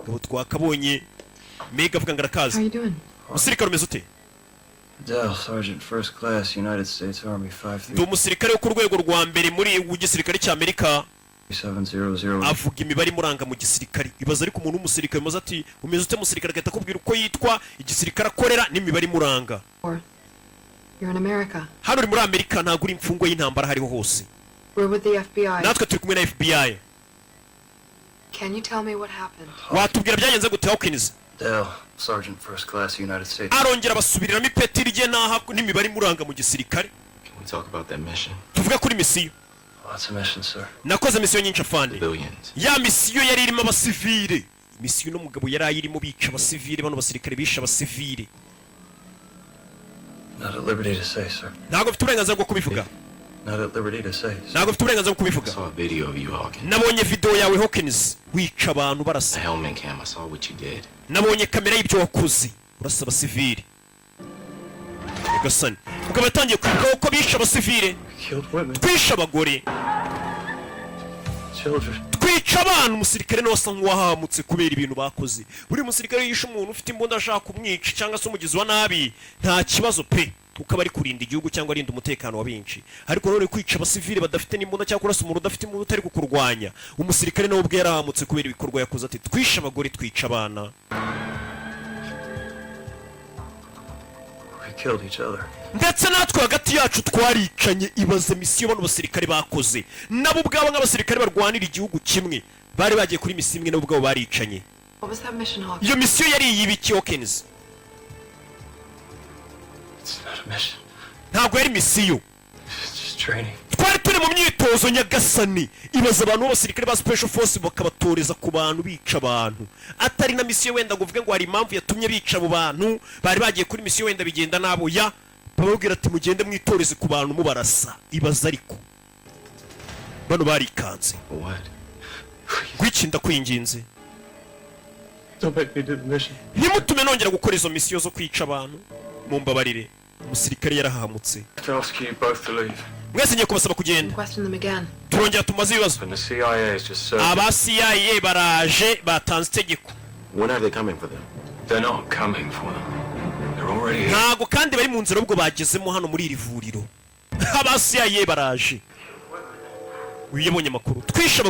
ubu twakabonye mega avuga ngo arakaza umusirikare umeze ute Dell, Sergeant First Class, United States Army 53. ndi umusirikare wo ku rwego rwa mbere muri gisirikare cy'Amerika 700. avuga imibare imuranga mu gisirikare ibaza ariko umuntu w'umusirikare maze ati umeze ute musirikare agahita akubwira uko yitwa igisirikare akorera n'imibare imuranga You're in America. hano uri muri Amerika ntabwo uri imfungwa y'intambara hariho hose We're with the FBI. natwe turi kumwe na FBI Can you tell me what happened? watubwira byagenze gute Hawkins Dell, Sergeant First Class, United States. arongera basubiriramo ipeti rye n'aha n'imibare imuranga mu gisirikare Can we talk about that mission? tuvuga kuri misiyo Lots of missions, sir. nakoze misiyo nyinshi afande Civilians. ya misiyo yari irimo abasivile misiyo n'umugabo yari ayirimo bica abasivile bano basirikare bisha abasivile Not at liberty to say, sir. ntabwo mfite uburenganzira bwo kubivuga Not at liberty to say, sir. ntabwo mfite uburenganzira bwo I kubivuga saw a video of you, Hawkins. nabonye video yawe Hawkins wica abantu The barasa helmet cam. I saw what you did. nabonye kamera y'ibyo wakoze urasa abasivile ugasani mugabo yatangiye kwibuka uko bisha abasivile Killed women, twisha abagore children. twica abana umusirikare nawe asa nk'uwahamutse kubera ibintu bakoze buri musirikare yishe umuntu ufite imbunda ashaka kumwica cyangwa se umugizi wa nabi nta kibazo pe kuko aba ari kurinda igihugu cyangwa arinda umutekano wa benshi ariko none kwica abasivile badafite n'imbunda cyangwa kurasa umuntu udafite imbunda utari kukurwanya umusirikare nawe ubwe yarahamutse kubera ibikorwa yakoze ati twishe abagore twica abana We killed each other. ndetse natwe hagati yacu twaricanye ibaze misiyo bano basirikare bakoze nabo ubwabo nk'abasirikare barwanira igihugu kimwe bari bagiye kuri misiyo imwe nabo ubwabo baricanye What was that mission, Hawkins? iyo misiyo yari iy'ibiki Hawkins It's not a mission. ntabwo yari misiyo It's just training. twari turi mu myitozo nyagasani ibaza abantu b'abasirikare ba special force bakabatoreza ku bantu bica abantu atari na misiyo wenda ngo uvuge ngo hari impamvu yatumye bica abo bantu bari bagiye kuri misiyo wenda bigenda nabo ya bababwira ati mugende mwitoreze ku bantu mubarasa ibaza ariko bano barikanze What? gwiki ndakwinginze Don't make me do the mission. ntimutume nongera gukora izo misiyo zo kwica abantu mumbabarire umusirikare yarahamutse I have to ask you both to leave. mwese ngiye kubasaba kugenda Question them again. turongera tumaze ibibazo And the CIA is just serving. aba CIA baraje batanze itegeko When are they coming for them? They're not coming for them. They're already here. ntago kandi bari mu nzira ubwo bagezemo hano muri iri vuriro aba CIA baraje wiyabonye amakuru twishe